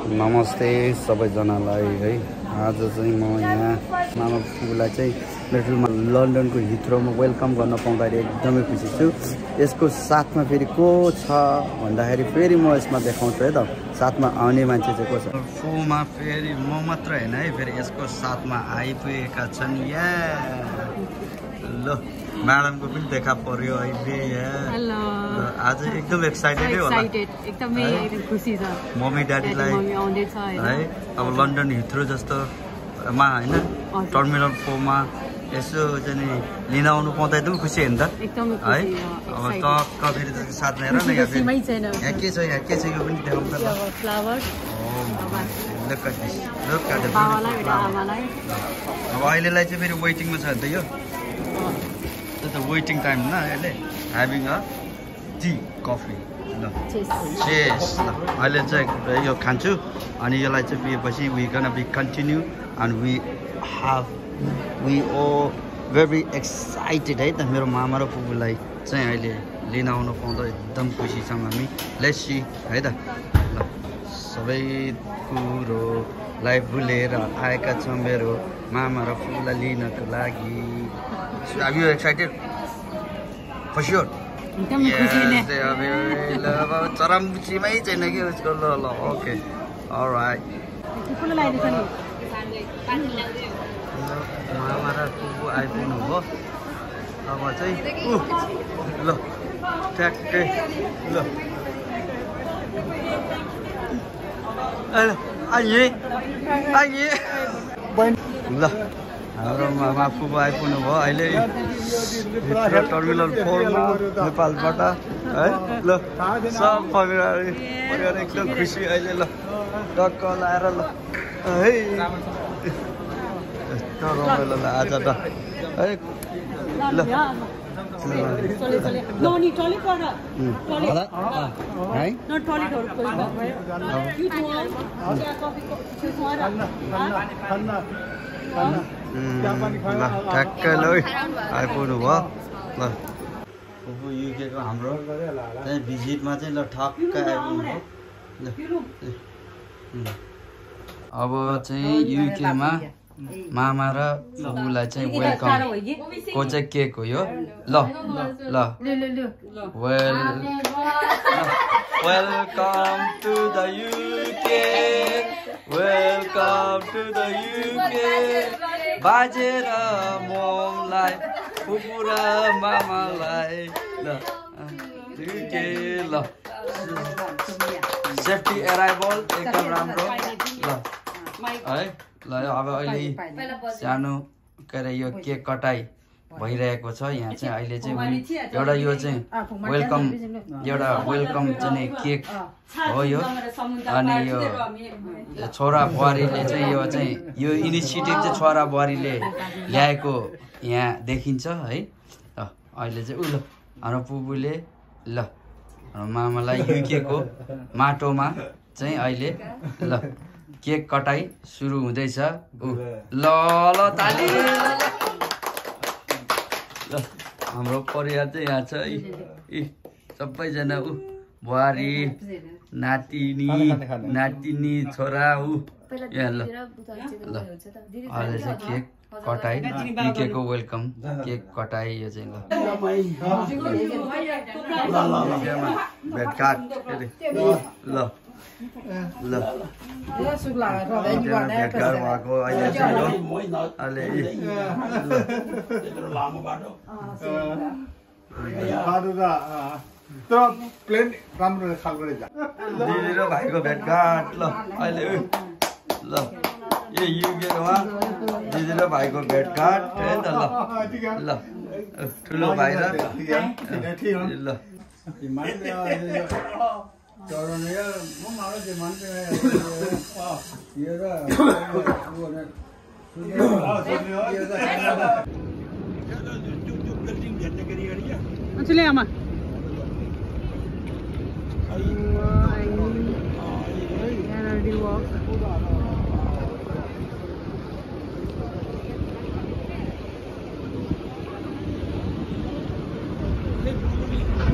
नमस्ते सबैजनालाई है। आज चाहिँ म यहाँ मामा फुपूलाई चाहिँ मेट्रोमा लन्डनको हिथ्रोमा वेलकम गर्न पाउँदाखेरि एकदमै खुसी छु। यसको साथमा फेरि को छ भन्दाखेरि फेरि म यसमा देखाउँछु है त, साथमा आउने मान्छे चाहिँ को छ। फुमा फेरि म मात्र हैन है, फेरि यसको साथमा आइपुगेका छन्। या ल म्याडमको पनि देखा पर्यो अहिले। हेलो, आज एकदम एक्साइटेड होला। एकदमै खुसी छ। मम्मी ड्याडीलाई है अब लन्डन हिथ्रो जस्तो मा हैन, टर्मिनल 4 मा यसो चाहिँ लिन आउनु पाउँदा एकदम खुसी होइन त है। अब टक्क फेरि साथमा हेर न, यहाँ के छ, यहाँ के छ यो पनि देखाउँ त। फ्लावर अब अहिलेलाई चाहिँ फेरि वेटिङमा छ नि त यो। The waiting time na अहिले having a tea coffee ल cheers ल अहिले चाहिँ यो खान्छु अनि यसलाई चाहिँ पिएपछि we gonna be continue and we all very excited है त। मेरो मामा र फुपूलाई चाहिँ अहिले लिन आउन पाउँदा एकदम खुसी छौँ हामी। लेट्स सी है त। ल सबै कुरोलाई भुलेर आएका छौँ मेरो मामा र फुपूलाई लिनको लागि। Are you excited? For sure. Yes, they are very love. चरमसीमै छैन कि उसको। ल ओके अलराइट। मामा र फुपू आइपुग्नु हो। अब चाहिँ ल ठ्याक्कै ल ल हाम्रो मामा फुपू आइपुग्नु भयो अहिले टर्मिनल 4 मा नेपालबाट है। ल सब परिवार एकदम खुसी अहिले। ल टक्क लाएर ल है यस्तो रमाइलो ल आज त है। ल ठ्याक्कै ल आइपुग्नु भयो। ल फुपू युकेको हाम्रो चाहिँ भिजिटमा चाहिँ ल ठक्कै आइपुग्नु भयो। अब चाहिँ युकेमा मामा र फुपूलाई चाहिँ वेलकम को चाहिँ केक हो यो। ल ल welcome to the UK, welcome to the UK. बाजेर मोमलाई फुपू र मामालाई ल युके। ल सेफ्टी एराइभल एकदम राम्रो ल है। ल अब अहिले सानो के अरे यो केक कटाइ भइरहेको छ यहाँ चाहिँ। अहिले चाहिँ एउटा यो चाहिँ वेलकम चाहिँ केक हो यो। अनि यो छोरा बुहारीले चाहिँ यो इनिसिएटिभ चाहिँ छोरा बुहारीले ल्याएको यहाँ देखिन्छ है। अहिले चाहिँ ल हाम्रो पुपुले ल हाम्रो मामालाई युकेको माटोमा चाहिँ अहिले ल केक कटाइ सुरु हुँदैछ। ल ल ताली। ल हाम्रो परिवार चाहिँ यहाँ छ सबैजना बुहारी नातिनी छोरा यहाँ। ल ल अहिले चाहिँ केक कटाइ युकेको वेलकम केक कटाइ यो चाहिँ। भेटघाट ल ल भेटघाट भएको अहिले चाहिँ अहिले दिदी र भाइको भेटघाट। ल अहिले ल ए युकेमा दिदी र भाइको भेटघाट है त। ल ठुलो भाइ र ल चले आमा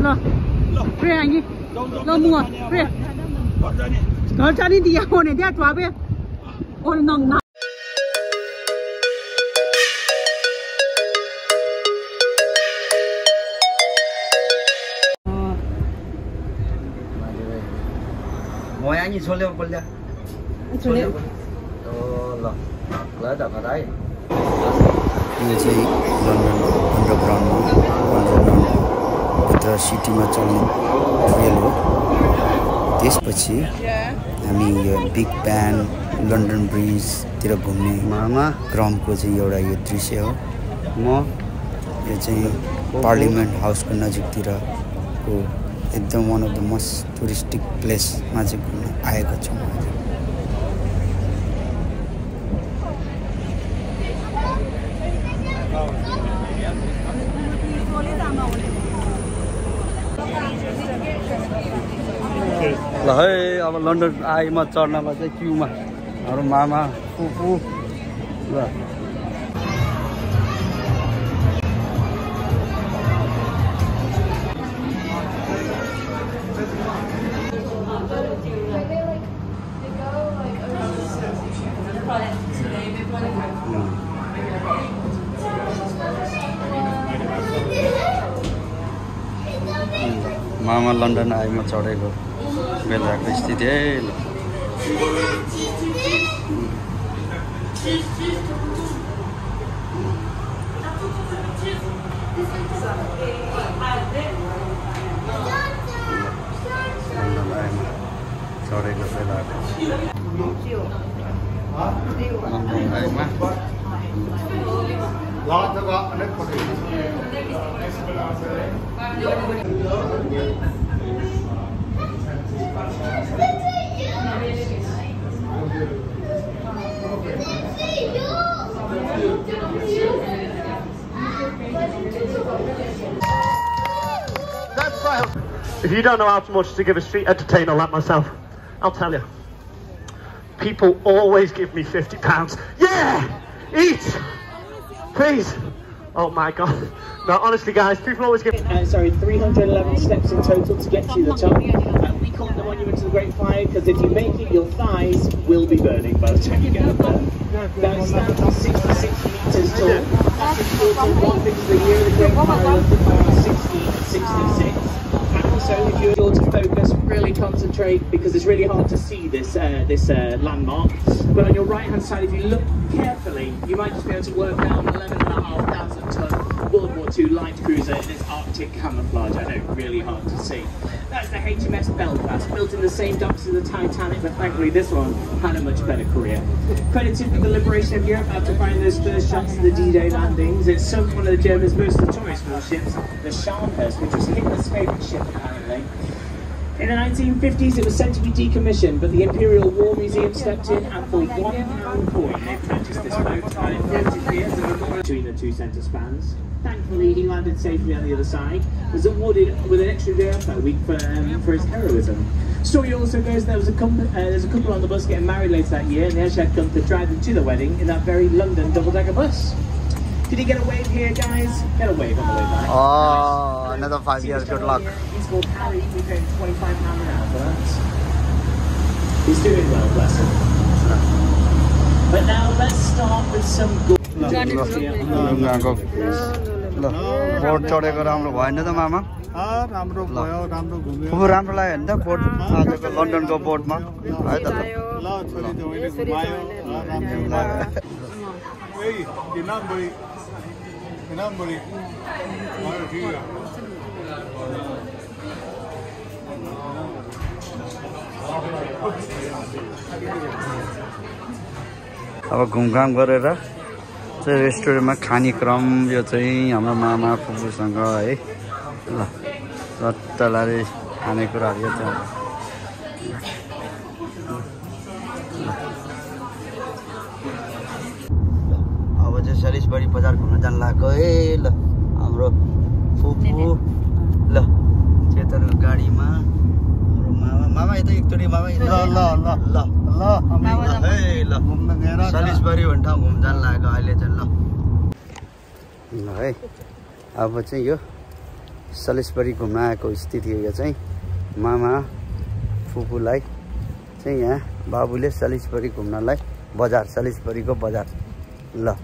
ल प्रे आइए ल मुआ प्रे घर जाने दिया होने दिया तो आवे और नंग मोयांगी छोले बोल जा छोले तो ल त भाइ यो चाहिँ लन्डन अन्डरग्राउन्डमा भित्र सिटीमा चल्ने रेल हो त्यसपछि हामी यो बिग ब्यान लन्डन ब्रिजतिर घुम्ने मामा ग्राउन्डको चाहिँ एउटा यो दृश्य हो म यो चाहिँ पार्लिमेन्ट हाउसको नजिकतिरको एकदम one of the most touristic प्लेसमा चाहिँ घुम्न आएको छु ल है अब लन्डन आएँ म चढ्नमा चाहिँ क्युमा हाम्रो मामा फुपू ल मामा लन्डन आएँ म चढेको बेलाको स्थिति है चढेको If you don't know how much to give a street entertainer like myself, I'll tell you. People always give me £50. Yeah! Eat! Please! Oh my god. No, honestly guys, people always give... 311 steps in total to get to the top. We call it the Monument to the Great Fire because if you make it, your thighs will be burning by the time you get up there. That is 66 metres tall. That's the one thing of the year, the Great Fire of 1666. So if you're able to focus, really concentrate, because it's really hard to see this landmark. But on your right hand side, if you look carefully, you might just be able to work out 11,500 ton World War II light cruiser in its Arctic camouflage. I know, really hard to see. That's the HMS Belfast, built in the same docks as the Titanic, but thankfully this one had a much better career. Credited with the liberation of Europe after finding those first shots of the D-Day landings, it sunk one of the Germans' most notorious warships, the Scharnhorst, which was Hitler's favourite ship apparently. In the 1950s, it was set to be decommissioned, but the Imperial War Museum stepped in, and for £1 coin, they purchased this boat, and it floated here as a memorial between the two centre spans. Thankfully, he landed safely on the other side, was awarded with an extra day off that week for his heroism. Story also goes there's a couple on the bus getting married later that year, and they actually had come to drive them to the wedding in that very London double-decker bus. Did he get a wave here, guys? Get a wave on the way back. Oh, nice. Another 5 years, good luck. He's called Harry, we paid £25 an hour for that. He's doing well, bless him. But now let's start with some good... बोट चढेको राम्रो भएन त मामा राम्रो भयो राम्रो घुम्यो खूब राम्रो लाग्यो नि त बोट आजको लन्डनको बोटमा है त ल छोरी त मैले घुमायो राम्रो लाग्यो ए किनाम बडी अब घुमघाम गरेर चाहिँ रेस्टुरेन्टमा खाने क्रम यो चाहिँ हाम्रो मामा फुपूसँग है ल सट्टलाले खानेकुराहरू यो चाहिँ अब चाहिँ सरिसबारी बजार घुम्न जान लाग्यो है ल हाम्रो फुपू ल चेतन गाडीमा हाम्रो मामा यता एकचोटि मामा ल सलिसबारी भन्ने ठाउँ घुम्न जान लाग्यो अहिले चाहिँ ल है अब चाहिँ यो सलिसबारी घुम्न आएको स्थिति हो यो चाहिँ मामा फुपूलाई चाहिँ यहाँ बाबुले सलिसबरी घुम्नलाई बजार सलिसबरीको बजार ल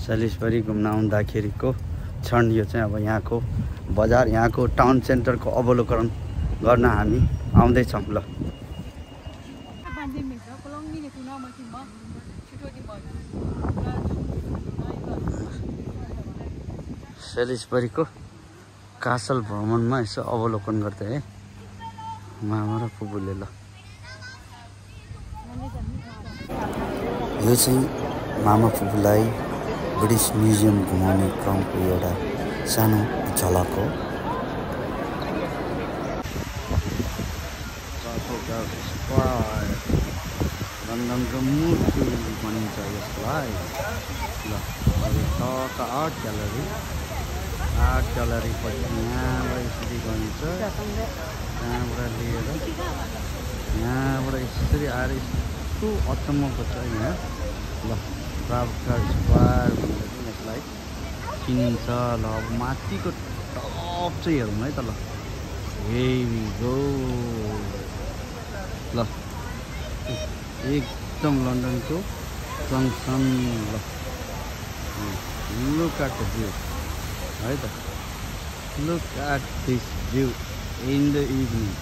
सलिसबरी घुम्न आउँदाखेरिको क्षण यो चाहिँ अब यहाँको बजार यहाँको टाउन सेन्टरको अवलोकन गर्न हामी आउँदैछौँ ल सलिसबरीको कासल भ्रमणमा यसो अवलोकन गर्दै है मामा र फुपूले ल यो चाहिँ मामा फुपूलाई ब्रिटिस म्युजियम घुमाउने क्रमको एउटा सानो झलक हो लन्डनको मूर्ति भनिन्छ यसलाई ल आर्ट ग्यालरी पछि यहाँबाट यसरी गइन्छ त्यहाँबाट लिएर यहाँबाट यसरी आएर यस्तो अचम्मको छ यहाँ ल ट्राफल्गर स्क्वायर भनेर यसलाई चिनिन्छ ल अब माथिको टप चाहिँ हेरौँ है त ल हेभी गो ल एकदम लन्डनको जङ्सन ल लुक एट द भ्यू है त look at this view in the evening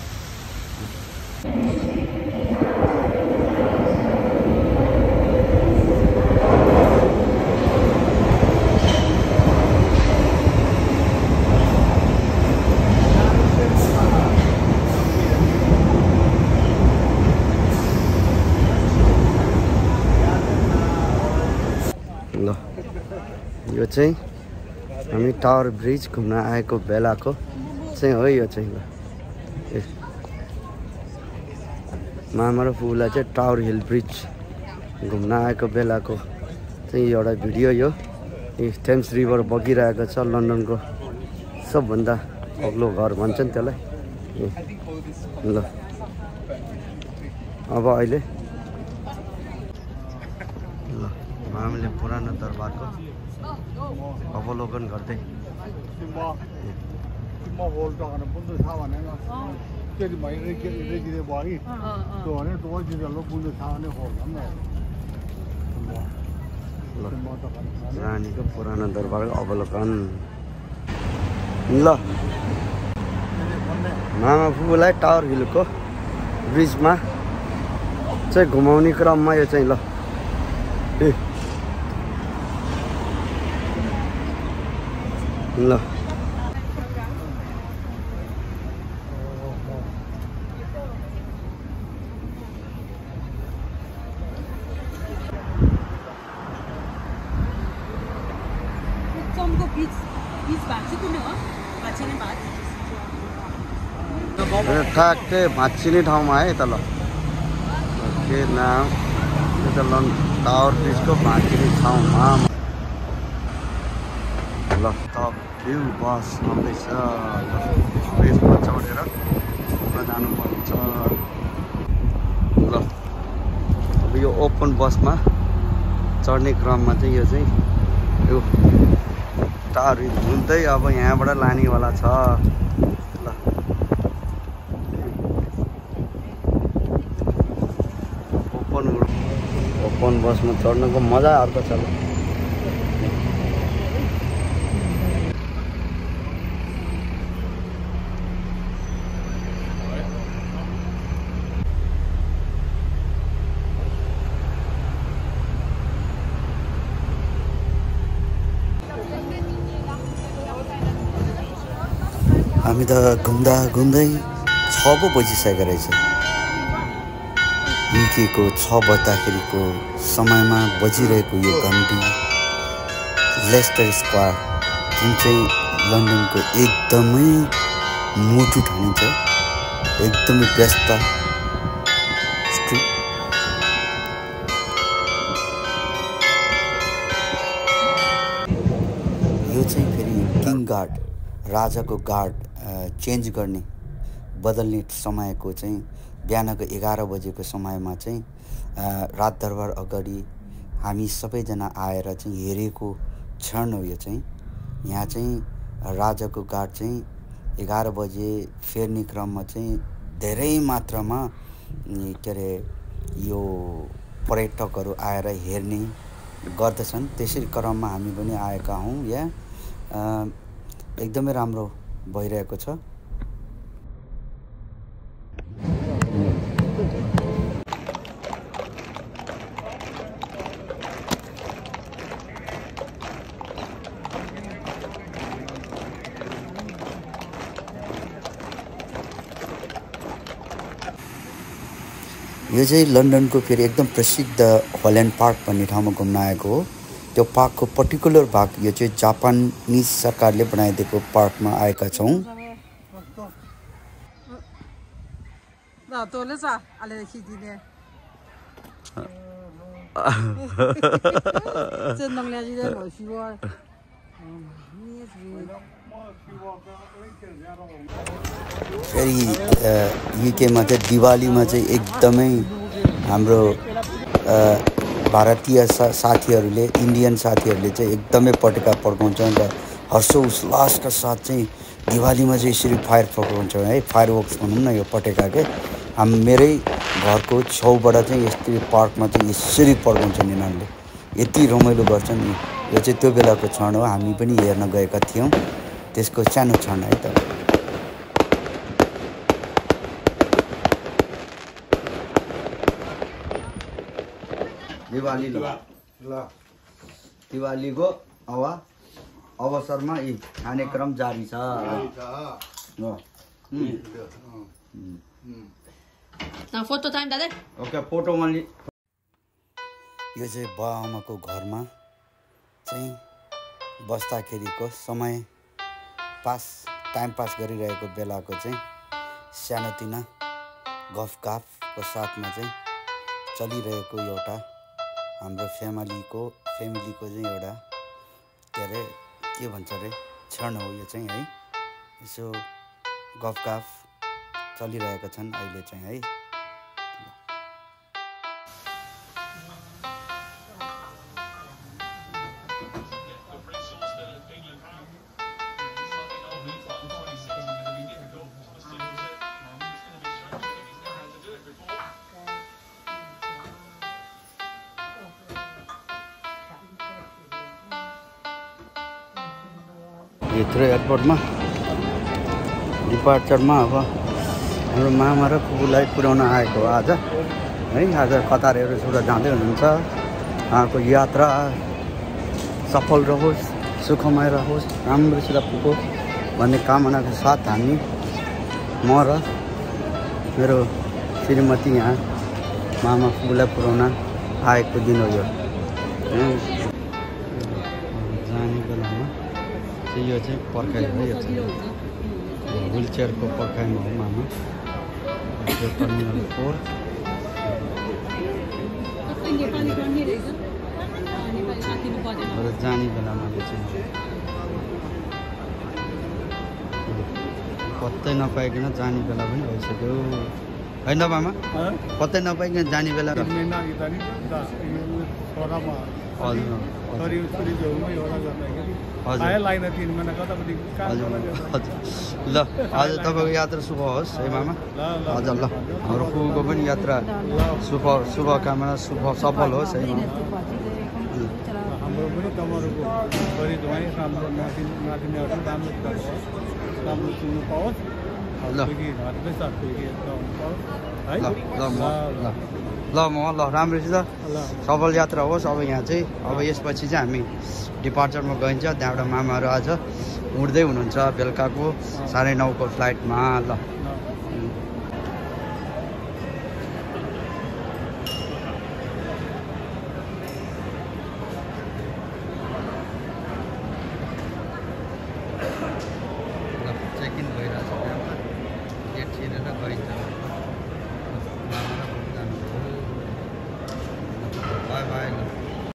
ल यो चाहिँ हामी टावर ब्रिज घुम्न आएको बेलाको चाहिँ हो यो चाहिँ मामा र फुपूलाई चाहिँ टावर हिल ब्रिज घुम्न आएको बेलाको चाहिँ एउटा भिडियो यो थेम्स रिभर बगिरहेको छ लन्डनको सबभन्दा अग्लो घर भन्छ नि त्यसलाई ल अब अहिले ल हामीले पुरानो दरबारको अवलोकन गर्दै रानीको पुरानो दरबारको अवलोकन ल मामा फुपूलाई टावर हिलको ब्रिजमा चाहिँ घुमाउने क्रममा यो चाहिँ ल ल ठ्याक्कै भाँचिने ठाउँमा है त ल के नाम यो त टावर ब्रिजको भाँचिने ठाउँमा ल टप भ्यू बस आउँदैछ ब्रिजमा चढेर जानुपर्ने छ ल अब यो ओपन बसमा चढ्ने क्रममा चाहिँ यो चाहिँ यो टावर हुँदै अब यहाँबाट लानेवाला छ ल ओपन बसमा चढ्नको मजा अर्को छ ल हामी त घुम्दा घुम्दै 6 पो बजिसकेको रहेछ निकेको 6 बज्दाखेरिको समयमा बजिरहेको यो घन्टी लेस्टर स्क्वायर जुन चाहिँ लन्डनको एकदमै मोटु ठानिन्छ एकदमै व्यस्त स्ट्रिट यो चाहिँ फेरि किङ गार्ड राजाको गार्ड चेन्ज गर्ने बदल्ने समयको चाहिँ बिहानको 11 बजेको समयमा चाहिँ राजदरबार अगाडि हामी सबैजना आएर चाहिँ हेरेको क्षण हो यो चाहिँ यहाँ चाहिँ राजाको गार्ड चाहिँ 11 बजे फेर्ने क्रममा चाहिँ धेरै मात्रामा के अरे यो पर्यटकहरू आएर हेर्ने गर्दछन्। त्यसै क्रममा हामी पनि आएका हौँ। यहाँ एकदमै राम्रो भइरहेको छ। यो चाहिँ लन्डनको फेरि एकदम प्रसिद्ध हल्यान्ड पार्क भन्ने ठाउँमा घुम्न आएको हो। त्यो पार्कको पर्टिकुलर भाग यो चाहिँ जापानिज सरकारले बनाइदिएको पार्कमा आएका छौँ। फेरि युकेमा चाहिँ दिवालीमा चाहिँ एकदमै हाम्रो भारतीय साथीहरूले इन्डियन साथीहरूले चाहिँ एकदमै पटेका पड्काउँछन् र हर्षोल्लासका साथ चाहिँ दिवालीमा चाहिँ यसरी फायर पड्काउँछौँ है। फायर वर्क्स भनौँ न यो पटेका के। मेरै घरको छेउबाट चाहिँ यस्तै पार्कमा चाहिँ यसरी पड्काउँछन् यिनीहरूले। यति रमाइलो गर्छन्। यो चाहिँ त्यो बेलाको क्षण हो। हामी पनि हेर्न गएका थियौँ। त्यसको सानो क्षण है त। दिवालीको अवसरमा यी खाने क्रम जारी छ। फोटो टाइम दादा। ओके फोटो मैले यो चाहिँ बाआमाको घरमा चाहिँ बस्दाखेरिको समय टाइम पास गरिरहेको बेलाको चाहिँ सानोतिना गफगाफको साथमा चाहिँ चलिरहेको एउटा हाम्रो फेमिलीको चाहिँ एउटा के अरे के भन्छ अरे क्षण हो यो चाहिँ है। यसो गफगाफ चलिरहेका छन् अहिले चाहिँ है। हिथ्रो एयरपोर्टमा डिपार्चरमा अब हाम्रो मामा र फुपूलाई पुर्याउन आएको हो आज है। आज कतारहरू सुरु जाँदै हुनुहुन्छ। उहाँको यात्रा सफल रहोस्, सुखमय रहोस्, राम्रोसित पुगोस् भन्ने कामनाको साथ हामी म र मेरो श्रीमती यहाँ मामा फुपूलाई पुर्याउन आएको दिन हो यो। जाने बेलामा यो चाहिँ पर्खाइ हो। यो चाहिँ व्हिल चेयरको पर्खाइमा हो मामा। यो टर्मिनल 4 जाने बेलामा यो चाहिँ पत्तै नपाइकन जाने बेला पनि भइसक्यो होइन मामा? पत्तै नपाइकन जाने बेला। ल आज तपाईँको यात्रा शुभ होस् है मामा। हजुर ल हाम्रो फुपूको पनि यात्रा शुभकामना सफल होस् है मामा। हाम्रो पनि तपाईँहरूको परिवार राम्रो राम्रो सुन्नु पाओस्। ल राम्रोसित सफल यात्रा होस्। अब यहाँ चाहिँ अब यसपछि चाहिँ हामी डिपार्चरमा गइन्छ। त्यहाँबाट मामाहरू आज उड्दै हुनुहुन्छ बेलुकाको 9:30 को फ्लाइटमा। ल